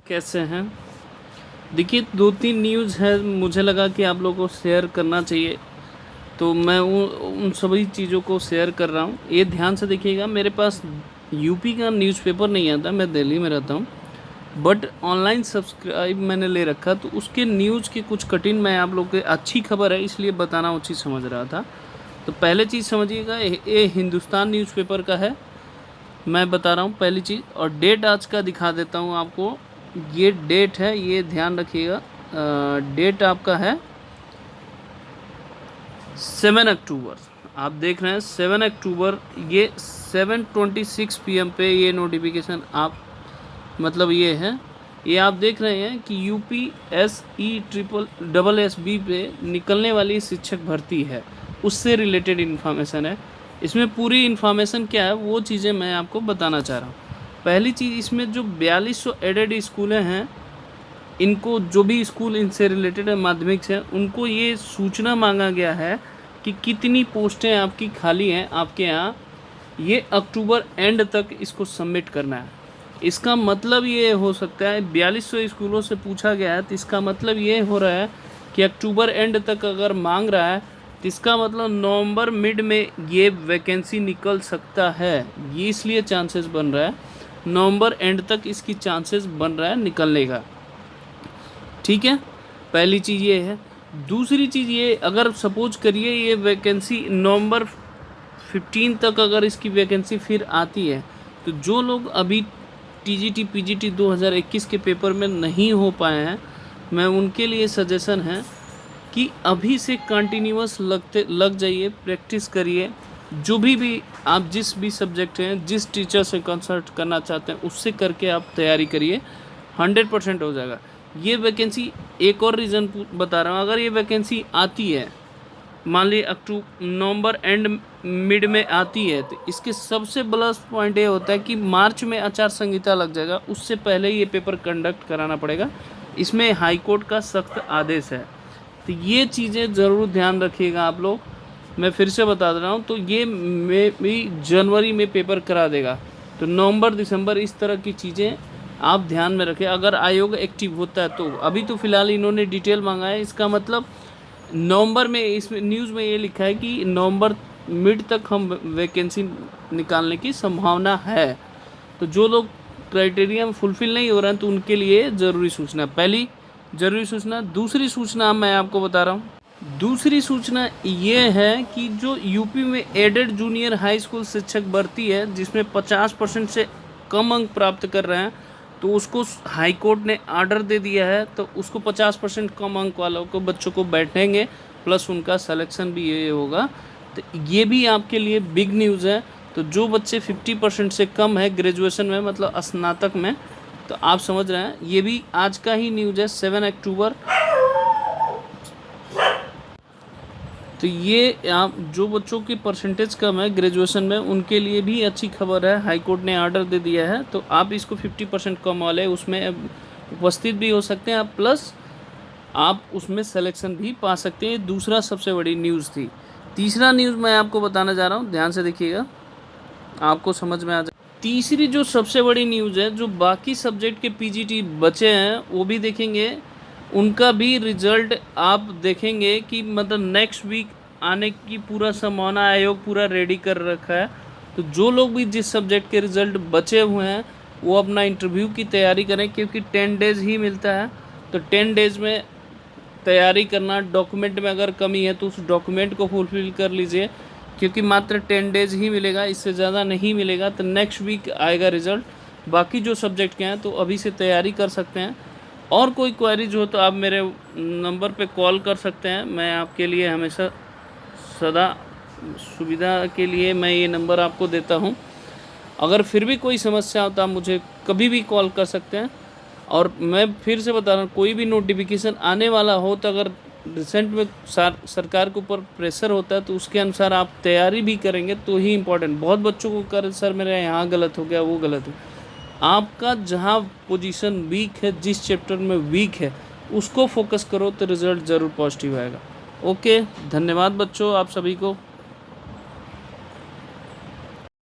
कैसे हैं? देखिए, 2-3 न्यूज़ है, मुझे लगा कि आप लोगों को शेयर करना चाहिए, तो मैं उन सभी चीज़ों को शेयर कर रहा हूँ। ये ध्यान से देखिएगा, मेरे पास यूपी का न्यूज़पेपर नहीं आता, मैं दिल्ली में रहता हूँ, बट ऑनलाइन सब्सक्राइब मैंने ले रखा, तो उसके न्यूज़ के कुछ कटिंग मैं आप लोग के अच्छी खबर है इसलिए बताना उचित समझ रहा था। तो पहले चीज़ समझिएगा, ये हिंदुस्तान न्यूज़पेपर का है, मैं बता रहा हूँ पहली चीज़। और डेट आज का दिखा देता हूँ आपको। ये डेट है, ये ध्यान रखिएगा। डेट आपका है 7 अक्टूबर। आप देख रहे हैं 7 अक्टूबर, ये 7:26 PM पे ये नोटिफिकेशन आप मतलब ये है, ये आप देख रहे हैं कि UPSE पे निकलने वाली शिक्षक भर्ती है, उससे रिलेटेड इन्फॉर्मेशन है। इसमें पूरी इन्फॉर्मेशन क्या है वो चीज़ें मैं आपको बताना चाह रहा हूँ। पहली चीज़, इसमें जो 4200 एडेड स्कूलें हैं, इनको जो भी स्कूल इनसे रिलेटेड है माध्यमिक से, उनको ये सूचना मांगा गया है कि कितनी पोस्टें आपकी खाली हैं आपके यहाँ, ये अक्टूबर एंड तक इसको सबमिट करना है। इसका मतलब ये हो सकता है 4200 स्कूलों से पूछा गया है, तो इसका मतलब ये हो रहा है कि अक्टूबर एंड तक अगर मांग रहा है तो इसका मतलब नवंबर मिड में ये वैकेंसी निकल सकता है। ये इसलिए चांसेस बन रहा है, नवंबर एंड तक इसकी चांसेस बन रहा है निकलने का। ठीक है, पहली चीज़ ये है। दूसरी चीज़ ये, अगर सपोज करिए ये वैकेंसी नवंबर 15 तक अगर इसकी वैकेंसी फिर आती है, तो जो लोग अभी TGT PGT 2021 के पेपर में नहीं हो पाए हैं, मैं उनके लिए सजेशन है कि अभी से कंटिन्यूअस लग जाइए, प्रैक्टिस करिए। जो भी आप जिस भी सब्जेक्ट हैं, जिस टीचर से कंसल्ट करना चाहते हैं, उससे करके आप तैयारी करिए, 100% हो जाएगा। ये वैकेंसी, एक और रीज़न बता रहा हूँ, अगर ये वैकेंसी आती है, मान ली नवंबर एंड मिड में आती है, तो इसके सबसे प्लस पॉइंट ये होता है कि मार्च में आचार संहिता लग जाएगा, उससे पहले ये पेपर कंडक्ट कराना पड़ेगा। इसमें हाई कोर्ट का सख्त आदेश है, तो ये चीज़ें ज़रूर ध्यान रखिएगा आप लोग। मैं फिर से बता दे रहा हूँ, तो ये भी जनवरी में पेपर करा देगा, तो नवंबर दिसंबर इस तरह की चीज़ें आप ध्यान में रखें। अगर आयोग एक्टिव होता है तो, अभी तो फ़िलहाल इन्होंने डिटेल मांगा है, इसका मतलब नवंबर में, इसमें न्यूज़ में ये लिखा है कि नवंबर मिड तक हम वैकेंसी निकालने की संभावना है। तो जो लोग क्राइटेरिया फुलफ़िल नहीं हो रहे हैं, तो उनके लिए ज़रूरी सूचना, पहली ज़रूरी सूचना। दूसरी सूचना मैं आपको बता रहा हूँ, दूसरी सूचना ये है कि जो यूपी में एडेड जूनियर हाई स्कूल शिक्षक भर्ती है, जिसमें 50% से कम अंक प्राप्त कर रहे हैं, तो उसको हाई कोर्ट ने आर्डर दे दिया है, तो उसको 50% कम अंक वालों को बच्चों को बैठेंगे, प्लस उनका सिलेक्शन भी ये होगा। तो ये भी आपके लिए बिग न्यूज़ है। तो जो बच्चे 50% से कम है ग्रेजुएशन में, मतलब स्नातक में, तो आप समझ रहे हैं, ये भी आज का ही न्यूज़ है, 7 अक्टूबर। तो ये आप जो बच्चों की परसेंटेज कम है ग्रेजुएशन में, उनके लिए भी अच्छी खबर है, हाई कोर्ट ने आर्डर दे दिया है, तो आप इसको 50% कम वाले उसमें उपस्थित भी हो सकते हैं, प्लस आप उसमें सिलेक्शन भी पा सकते हैं। दूसरा सबसे बड़ी न्यूज़ थी। तीसरा न्यूज़ मैं आपको बताना चाह रहा हूँ, ध्यान से देखिएगा, आपको समझ में आ जाए। तीसरी जो सबसे बड़ी न्यूज़ है, जो बाकी सब्जेक्ट के PGT बचे हैं वो भी देखेंगे, उनका भी रिज़ल्ट आप देखेंगे कि मतलब नेक्स्ट वीक आने की पूरा संभावना, आयोग पूरा रेडी कर रखा है। तो जो लोग भी जिस सब्जेक्ट के रिज़ल्ट बचे हुए हैं, वो अपना इंटरव्यू की तैयारी करें, क्योंकि 10 डेज़ ही मिलता है, तो 10 डेज़ में तैयारी करना। डॉक्यूमेंट में अगर कमी है तो उस डॉक्यूमेंट को फुलफ़िल कर लीजिए, क्योंकि मात्र 10 डेज़ ही मिलेगा, इससे ज़्यादा नहीं मिलेगा। तो नेक्स्ट वीक आएगा रिज़ल्ट। बाकी जो सब्जेक्ट के हैं तो अभी से तैयारी कर सकते हैं। और कोई क्वेरीज हो तो आप मेरे नंबर पे कॉल कर सकते हैं, मैं आपके लिए हमेशा सदा सुविधा के लिए मैं ये नंबर आपको देता हूँ। अगर फिर भी कोई समस्या हो तो आप मुझे कभी भी कॉल कर सकते हैं। और मैं फिर से बता रहा हूँ, कोई भी नोटिफिकेशन आने वाला हो तो अगर रिसेंट में सरकार के ऊपर प्रेशर होता है, तो उसके अनुसार आप तैयारी भी करेंगे तो ही इम्पोर्टेंट। बहुत बच्चों को कर सर मेरे यहाँ गलत हो गया, वो गलत हो, आपका जहाँ पोजीशन वीक है, जिस चैप्टर में वीक है, उसको फोकस करो तो रिज़ल्ट ज़रूर पॉजिटिव आएगा। ओके, धन्यवाद बच्चों, आप सभी को।